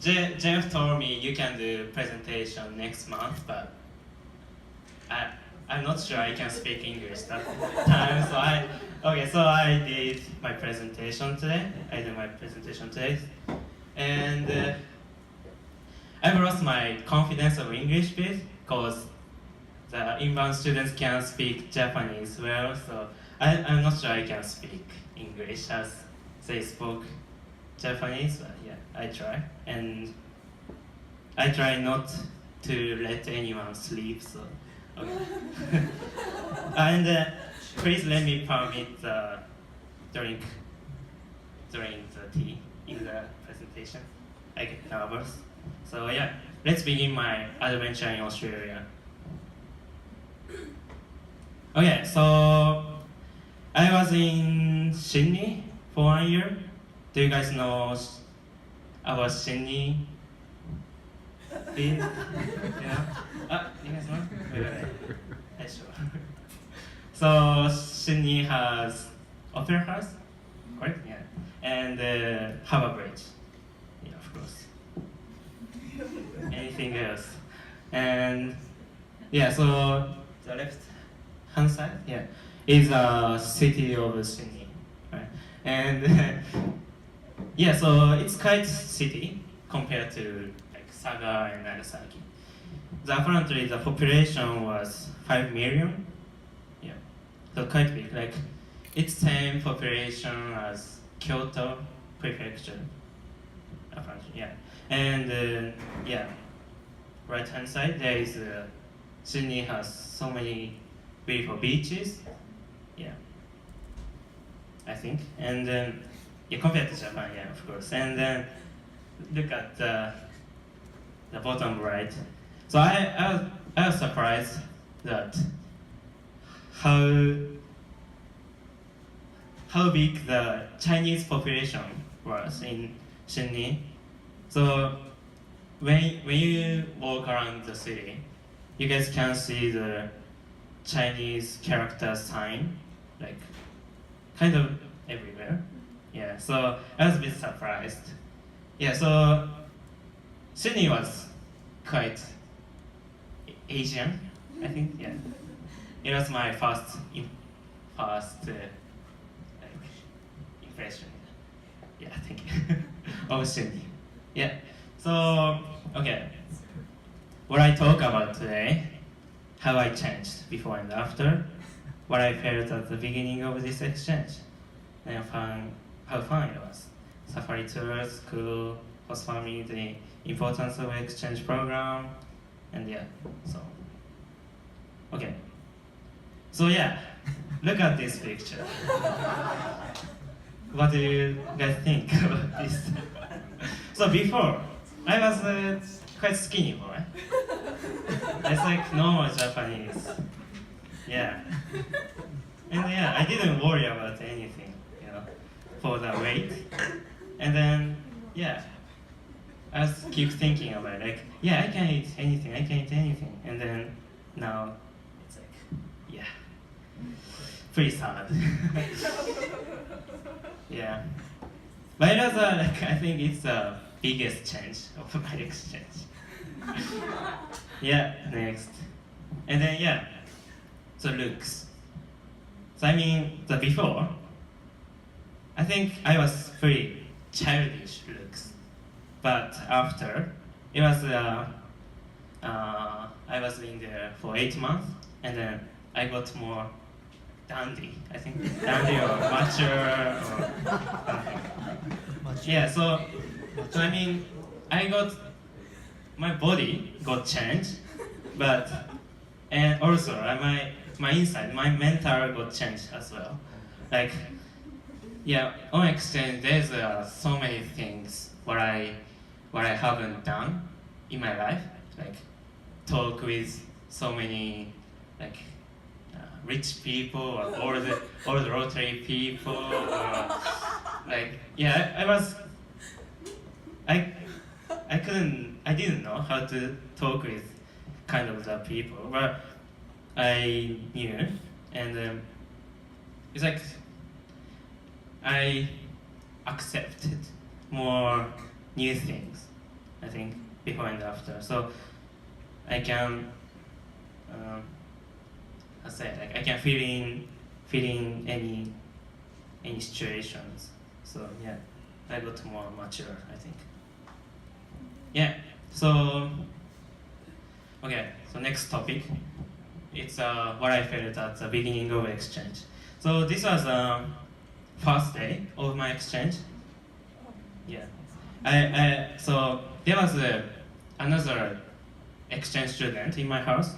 Jeff told me you can do presentation next month, but I'm not sure I can speak English that time. So I did my presentation today. And I've lost my confidence of English bit because the inbound students can speak Japanese well, so I'm not sure I can speak English as they spoke Japanese, but yeah, I try. And I try not to let anyone sleep, so okay. And please let me permit the drink during the tea in the presentation. I get nervous. So yeah, let's begin my adventure in Australia. Okay, so I was in Sydney for 1 year. Do you guys know about Sydney? You know? You guys know? Wait. Sure. So Sydney has Opera House, correct? Yeah. And Harbour Bridge. Yeah, of course. Anything else? And yeah, so the left hand side, yeah, is a city of Sydney, right? And yeah, so it's quite city compared to like Saga and Nagasaki. Apparently the population was 5 million. Yeah, so quite big. Like it's same population as Kyoto prefecture. Apparently, yeah. And yeah, right hand side there is Sydney has so many beautiful beaches. Yeah, I think. And yeah, compared to Japan, yeah, of course. And then look at the bottom right. So I was surprised that how big the Chinese population was in Sydney. So when you walk around the city, you guys can see the Chinese character sign, like kind of everywhere. Yeah, so I was a bit surprised. Yeah, so Sydney was quite Asian, I think. Yeah, it was my first impression. Yeah, thank you. Of Sydney. Yeah. So okay, what I talk about today, how I changed before and after, what I felt at the beginning of this exchange, and how fun it was. Safari tours, school, host family, the importance of exchange program, and yeah, so. Okay. So yeah, look at this picture. What do you guys think about this? So before, I was quite skinny boy. It's like normal Japanese. Yeah. And yeah, I didn't worry about anything, you know, for the weight. And then, yeah, I was keep thinking about like, yeah, I can eat anything. And then now, it's like, yeah, pretty sad. Yeah. But it was like, I think it's the biggest change of my exchange. Yeah, next. And then, yeah, so looks. So I mean, the before, I think I was pretty childish looks. But after, it was, I was in there for 8 months, and then I got more dandy, I think. Dandy or mature or something. Yeah, so I mean, my body got changed, but, and also my inside, my mental got changed as well. Like, yeah, on exchange, there's so many things what I haven't done in my life, like talk with so many like rich people or old Rotary people, or like yeah, I didn't know how to talk with kind of the people, but I knew, and it's like I accepted more new things I think, before and after. So I can, I can feel in any situations. So yeah, I got more mature, I think. Yeah. So okay. So next topic. It's what I felt at the beginning of exchange. So this was the first day of my exchange. Yeah. So there was another exchange student in my house.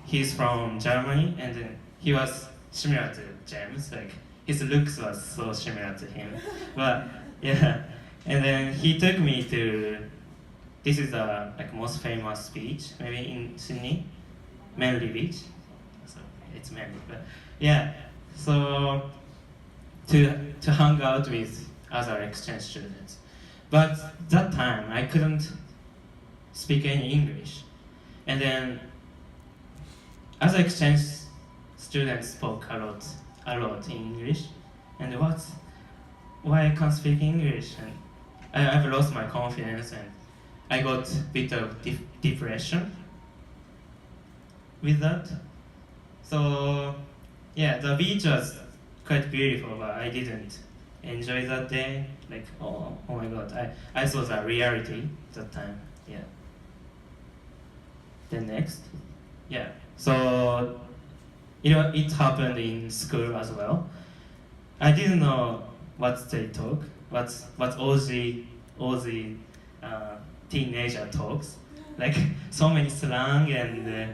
He's from Germany, and then he was similar to James. Like his looks was so similar to him. But yeah, and then he took me to. This is the most famous beach, maybe in Sydney, Manly Beach. So it's Manly, but yeah. So to hang out with other exchange students, but that time I couldn't speak any English, and then other exchange students spoke a lot in English, and why I can't speak English, and I've lost my confidence, and I got a bit of depression with that. So yeah, the beach was quite beautiful, but I didn't enjoy that day. Like oh my god, I saw the reality that time. Yeah. Then next, yeah. So it happened in school as well. I didn't know what they talk, what Aussie teenager talks, like so many slang and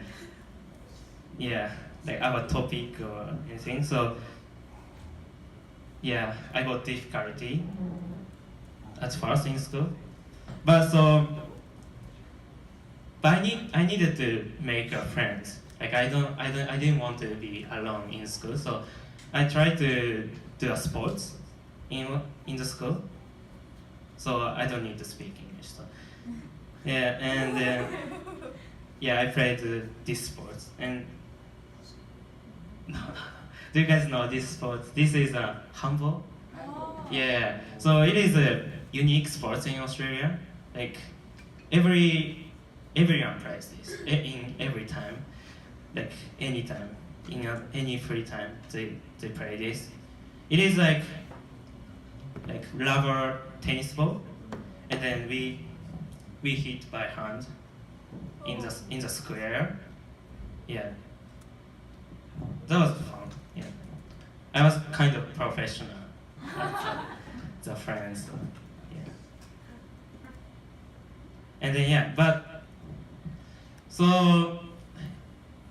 yeah, like our topic or anything. So yeah, I got difficulty at first in school, but I needed to make a friends. Like I didn't want to be alone in school, so I tried to do a sports in the school, so I don't need to speak English. So yeah, and yeah, I played this sports. And no, do you guys know this sport? This is a handball. Yeah, so it is a unique sport in Australia. Like everyone plays this in every time, like anytime, in any free time they play this. It is like rubber tennis ball, and then we hit by hand in the square. Yeah, that was fun. Yeah, I was kind of professional at the friends. Yeah, and then yeah, but so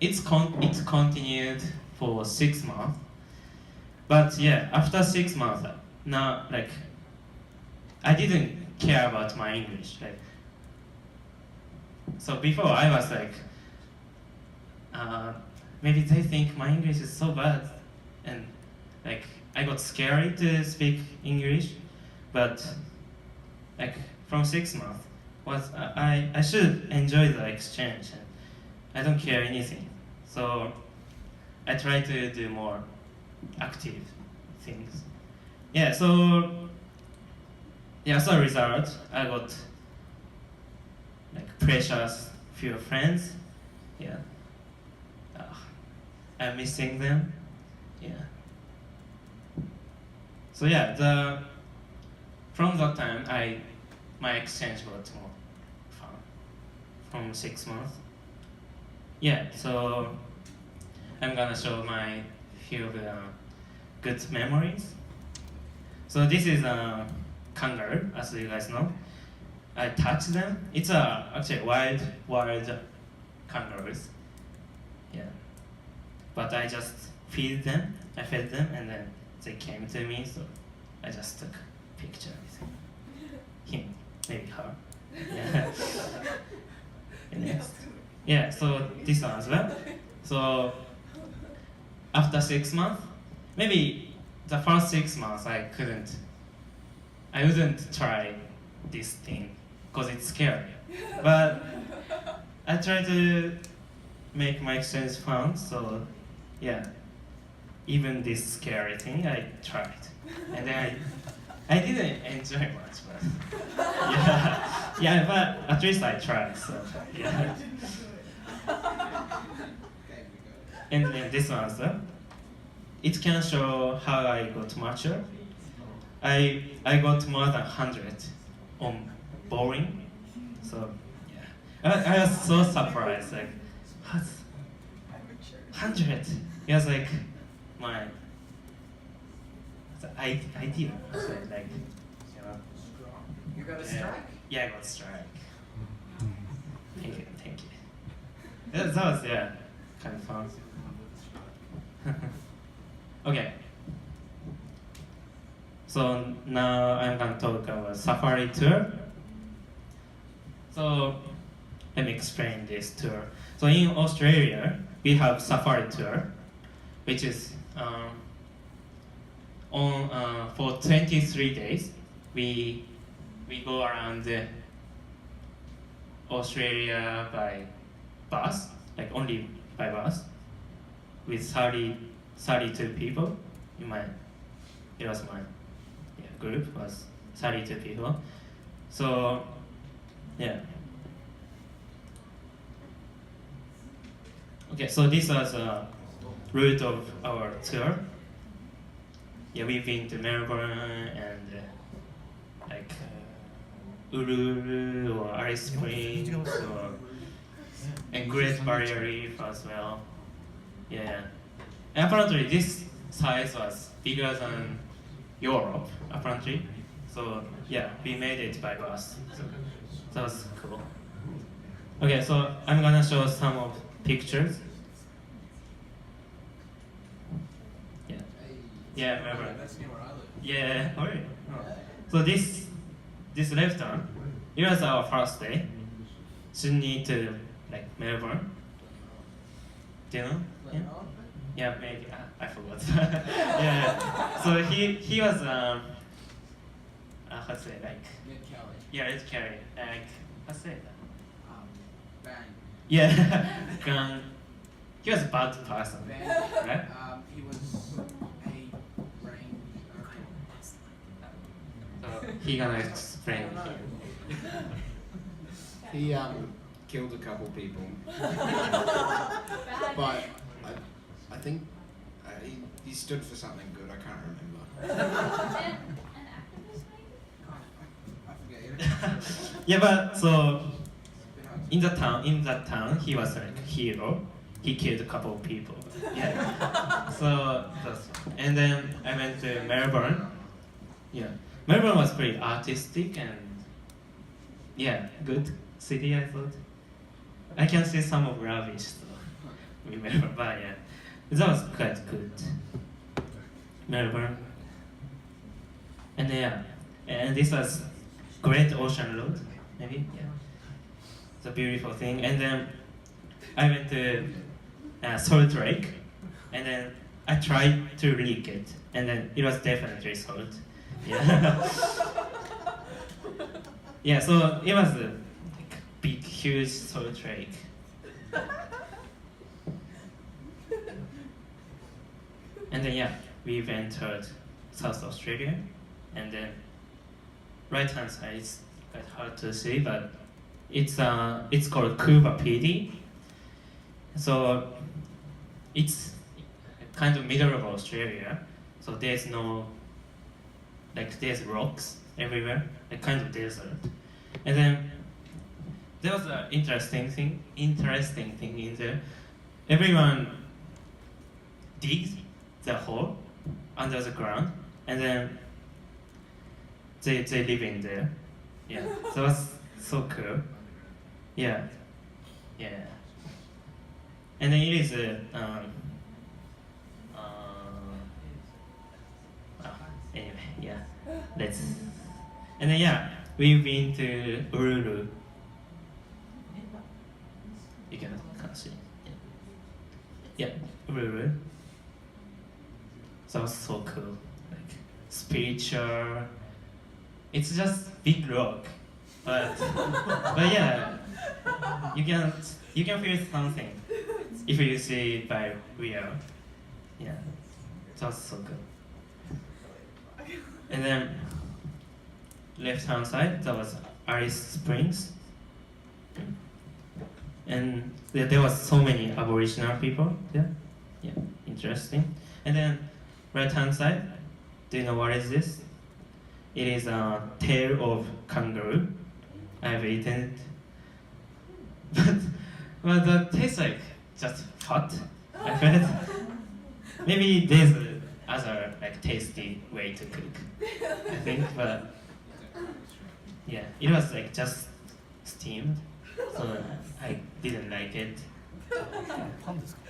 it's continued for 6 months. But yeah, after 6 months, now like I didn't care about my English. Like so before I was like, maybe they think my English is so bad, and like I got scary to speak English. But like from 6 months, I should enjoy the exchange, and I don't care anything. So I try to do more active things. Yeah, so yeah, as a result, I got like precious few friends. Yeah, I'm missing them. Yeah. So yeah, from that time, my exchange got more fun from 6 months. Yeah, so I'm gonna show my few good memories. So this is a kangaroo, as you guys know. I touch them. It's actually wild kangaroos. Yeah, but I just feed them. I fed them, and then they came to me. So I just took a picture with him, maybe her. Yeah. And next. Yeah. So this one as well. So after 6 months, maybe the first 6 months I wouldn't try this thing because it's scary. But I try to make my exchange fun, so yeah, even this scary thing I tried. And then I didn't enjoy much, but Yeah, but at least I tried. So yeah. And then this answer, it can show how I got mature. I got more than 100 on bowling. So yeah, I was so surprised. Like, what? 100? It was like my idea. So, like, you know. You got a strike? Yeah, I got a strike. Thank you. That was kind of fun. Okay. So now I'm gonna talk about safari tour. So let me explain this tour. So in Australia, we have safari tour, which is for 23 days. We go around Australia by bus, like only by bus, with 32 people. It was my group was 32 people. So yeah. Okay, so this was a route of our tour. Yeah, we've been to Melbourne and Uluru or Alice Springs and Great Barrier Reef as well. Yeah, and apparently this size was bigger than Europe, apparently. So yeah, we made it by bus. So that was cool. Okay, so I'm gonna show some of pictures. Yeah, remember. That's near where I live. Yeah, oh, really? Oh. So this left one, it was our first day. Sydney to Melbourne. Do you know? Yeah, yeah maybe. I forgot. Yeah. So he was how to say Ned Kelly. Yeah, Red Kelly. How to say that? Bang. Yeah, he was a bad person, Bang. right? He was a range. So he gonna explain. He killed a couple people, but I think he stood for something good. I can't remember. Yeah, but so in that town, he was like a hero. He killed a couple of people. Yeah. So that's and then I went to Melbourne. Yeah, Melbourne was pretty artistic and good city. I thought I can see some of rubbish. So remember, but yeah, that was quite good. Melbourne, and and this was Great Ocean Road, maybe. Yeah, it's a beautiful thing. And then I went to Salt Lake, and then I tried to leak it, and then it was definitely salt. Yeah. Yeah, so it was a big, huge salt lake. And then we entered South Australia, and then right hand side is quite hard to see, but it's called Cooper PD. So it's kind of middle of Australia, so there's no there's rocks everywhere, kind of desert. And then there was an interesting thing in there. Everyone digs the hole under the ground, and then they live in there. Yeah, so that's so cool. Yeah. And then it is anyway, yeah. And then we've been to Uluru. You can't see. Yeah, Uluru. That was so cool. Spiritual. It's just big rock, but yeah, you can feel something if you see it by real. Yeah, that's so good. And then left hand side, that was Alice Springs. And there was so many Aboriginal people there. Yeah, interesting. And then right hand side, do you know what is this? It is a tail of kangaroo. I have eaten it. but the tastes like just hot. I felt maybe there's other like tasty way to cook, I think, but yeah, it was like just steamed, so I didn't like it. パンですか？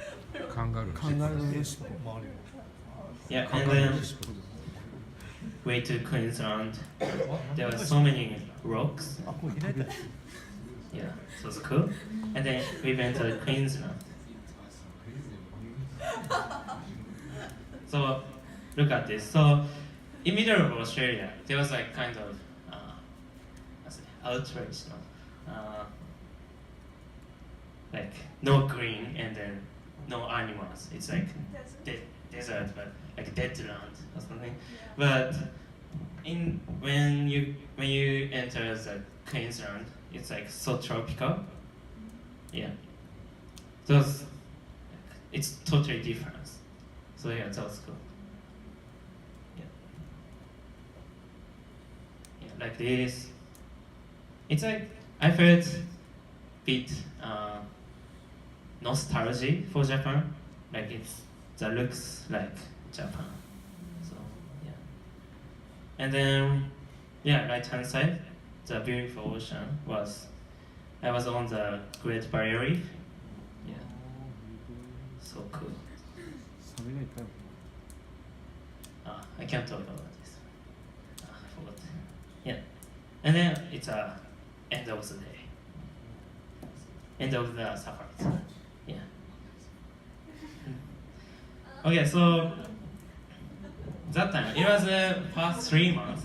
カンガルー。カンガルーの尻尾もあるよ。 Yeah, カン and ガルー then の尻尾です。 way to Queensland, there were so many rocks. あ、これ開いた。 Yeah, so it's cool. And then we went to Queensland. So look at this. So in middle of Australia, there was like kind of outrage, no? Like no green and then no animals. It's like desert, but like dead land or something. But when you enter the Queensland, it's like so tropical. Yeah. It's totally different. So yeah, that was cool. Yeah. Yeah, like this. It's like I felt bit nostalgia for Japan. Like that looks like Japan. So yeah. And then yeah, right hand side, the beautiful ocean I was on the Great Barrier Reef. Yeah. So cool. サメがいっぱいある。 I can't talk about this. I forgot. Yeah. And then it's end of the day. End of the safari. Yeah. Okay, so that time it was the past 3 months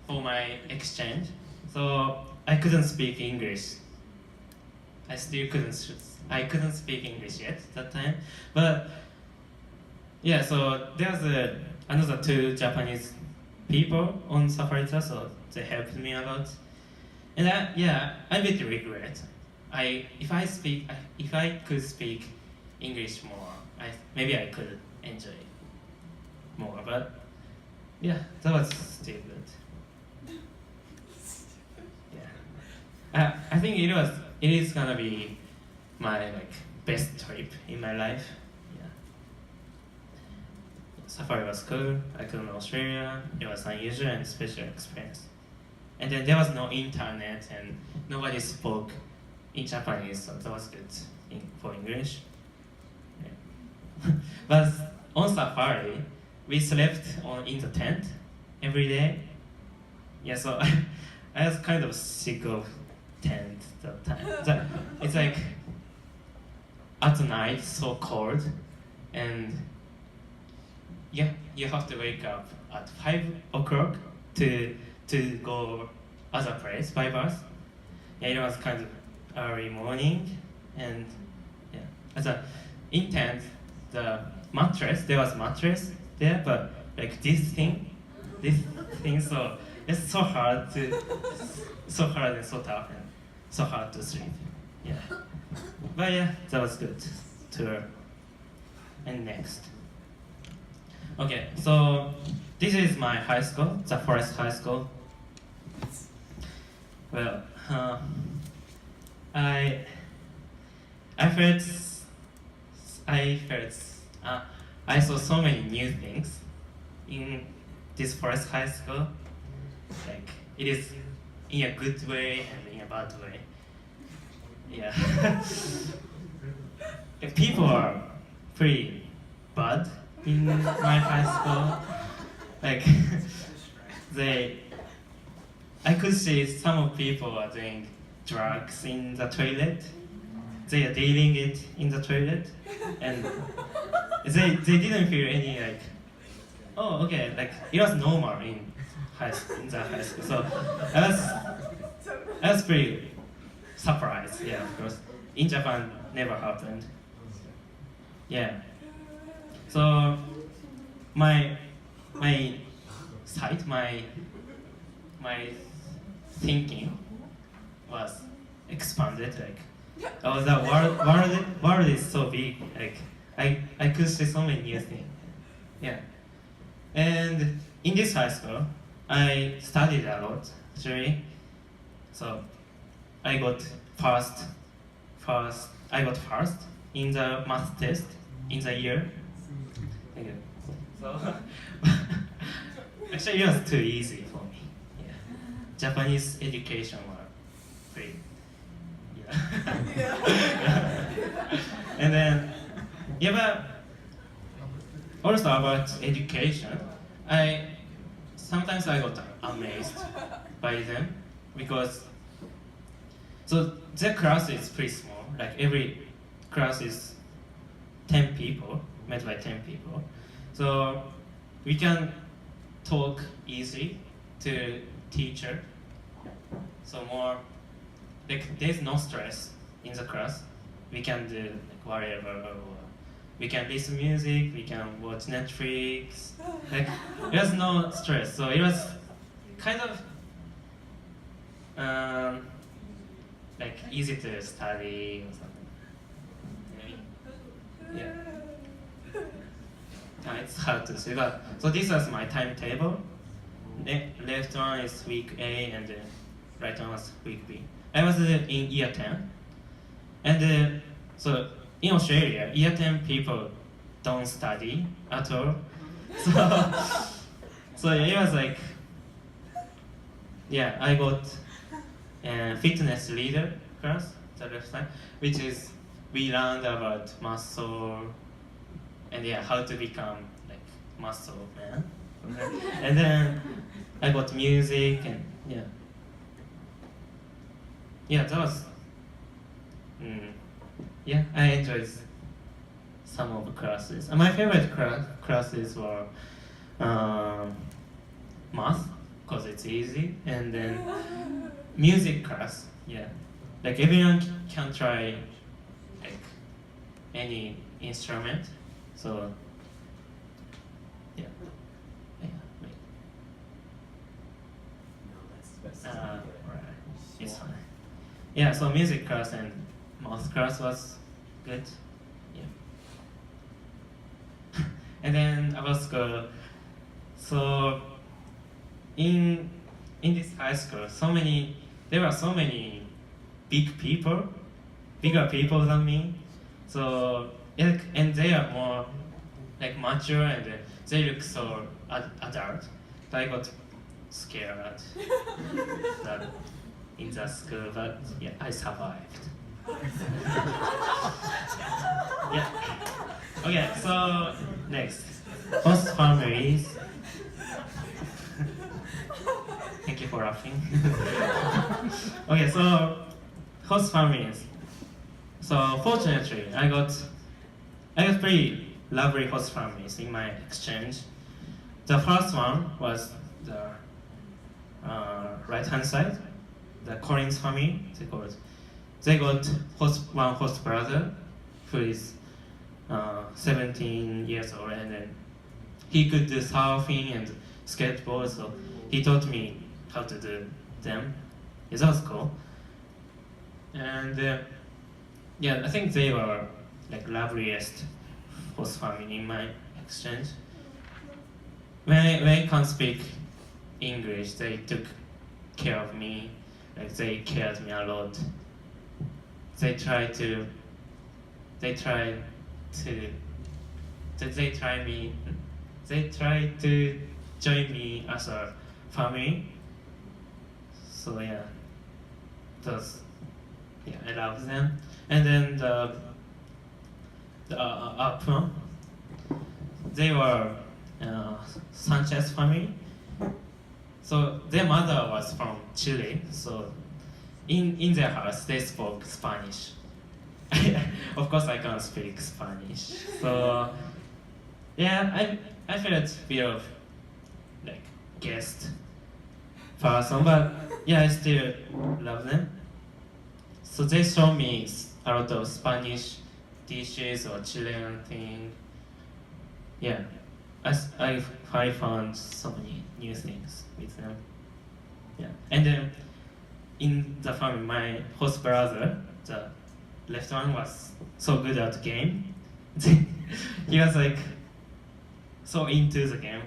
for my exchange. So I couldn't speak English. I couldn't speak English yet that time. But yeah, so there's another 2 Japanese people on safari tour, so they helped me a lot. And I bit regret. If I could speak English more, maybe I could enjoy more. But yeah, that was still good. Yeah, I think it is gonna be my best trip in my life. Yeah, safari was cool. I could in Australia. It was unusual and special experience. And then there was no internet and nobody spoke in Japanese, so that was good for English. Yeah. But on safari, we slept in the tent every day. Yeah, so I was kind of sick of tent that time. It's like at night so cold, and yeah, you have to wake up at 5 o'clock to go other place by bus. Yeah, it was kind of early morning, and yeah, in tent there was mattress there, but like this thing, so it's so hard and so tough and so hard to sleep. Yeah, but yeah, that was good tour. And next, okay, so this is my high school, the Forest High School. Well, I saw so many new things in this Forest High School. Like it is in a good way and in a bad way. Yeah. People are pretty bad in my high school. Like I could see some of people are doing drugs in the toilet. They are dealing it in the toilet, and they didn't feel any oh okay, it was normal in the high school. So I was pretty surprised. Yeah, of course. In Japan, never happened. Yeah. So my thinking was expanded. Like, oh, the world is so big. Like, I could see so many new things. Yeah. And in this high school, I studied a lot, actually. So I got first in the math test in the year. Thank you. So actually it was too easy for me. Yeah. Japanese education were free. Yeah. And then but also about education, sometimes I got amazed by them because so the class is pretty small. Like every class is 10 people, made by 10 people. So we can talk easily to teacher. So more like there's no stress in the class. We can do like whatever, or we can listen music, we can watch Netflix. Like there's no stress. So it was kind of like easy to study or something. Yeah. It's hard to see, but so this was my timetable. Left one is week A and the right one was week B. I was in year 10, and so in Australia, year 10 people don't study at all. So it was like, yeah, I got fitness leader class, the left side, which is we learned about muscle and how to become like muscle man. And then I got music and that was I enjoyed some of the classes. My favorite classes were math because it's easy, and then music class. Like everyone can try like any instrument. So wait. Right. It's fine. So music class and math class was good. And then about school. So in this high school, there were so many bigger people than me. So and they are more like mature and they look so adult. So I got scared that in the school, but I survived. Okay, so next, host families. Thank you for laughing. Okay, so host families. So fortunately, I got pretty lovely host families in my exchange. The first one was the right-hand side, the Collins family. They got one host brother who is 17 years old, and then he could do surfing and skateboard, so he taught me how to do them. That was cool. And I think they were like loveliest host family in my exchange. When I can't speak English, they took care of me. Like they cared me a lot. They tried to join me as a family. So I love them. And then the up one, they were Sanchez family. So their mother was from Chile. So in their house they spoke Spanish. Of course I can't speak Spanish. So I felt a bit of like guest person, but I still love them. So they show me a lot of Spanish dishes or Chilean thing. I found so many new things with them. And then in the family, my host brother, the left one, was so good at the game. He was like so into the game.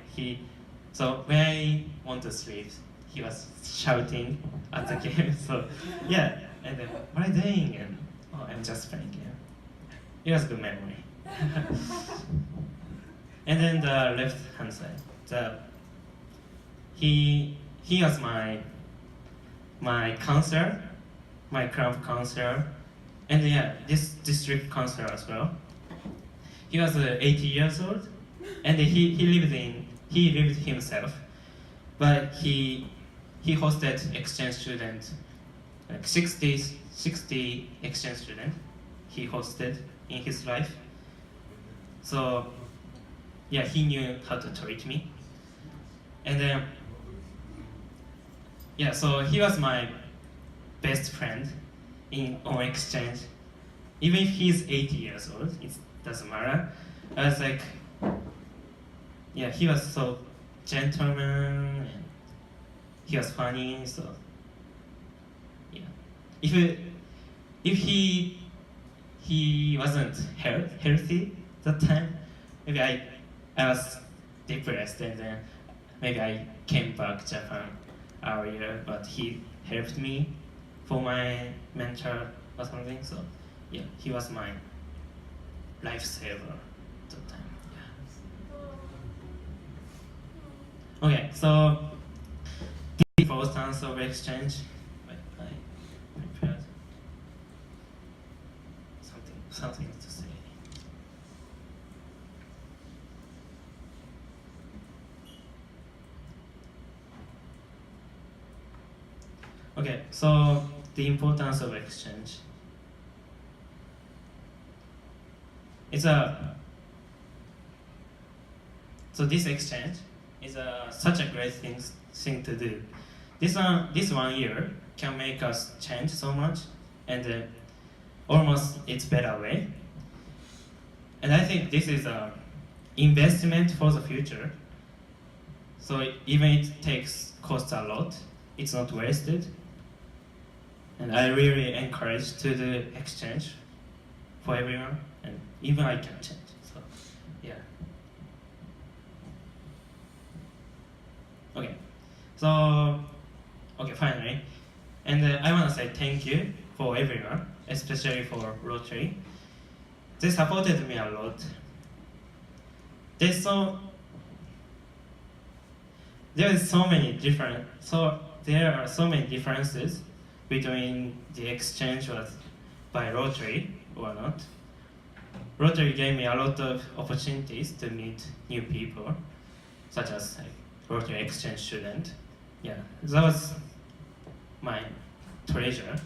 So when I want to sleep, he was shouting at the game. So yeah, and then what are you doing? And oh, I'm just playing game. It was a good memory. And then the left hand side, he was my counselor, my club counselor, and yeah, this district counselor as well. He was 80 years old, and he lived himself, but he hosted exchange students, like 60 exchange students he hosted in his life. So yeah, he knew how to treat me, and then yeah, so he was my best friend on exchange. Even if he's 80 years old, it doesn't matter. I was like, yeah, he was so gentleman and he was funny. So yeah, if he wasn't healthy that time, maybe I was depressed, and then maybe I came back to Japan earlier, but he helped me for my mentor or something. So yeah, he was my lifesaver at that time. Yeah. Okay, so the importance of exchange. I prepared something to say. Okay, so the importance of exchange. So this exchange is such a great thing to do. This one year can make us change so much, and almost it's better way. And I think this is a investment for the future. So even it costs a lot, it's not wasted. And I really encourage to do exchange for everyone, and even I can change. So yeah. Okay. So okay, finally, and I want to say thank you for everyone, especially for Rotary. They supported me a lot. There are so many differences between the exchange was by Rotary or not. Rotary gave me a lot of opportunities to meet new people, such as Rotary exchange student. Yeah, that was my treasure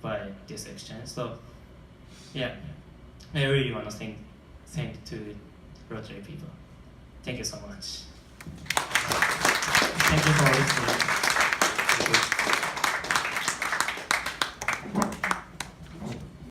by this exchange. So yeah, I really want to thank to Rotary people. Thank you so much.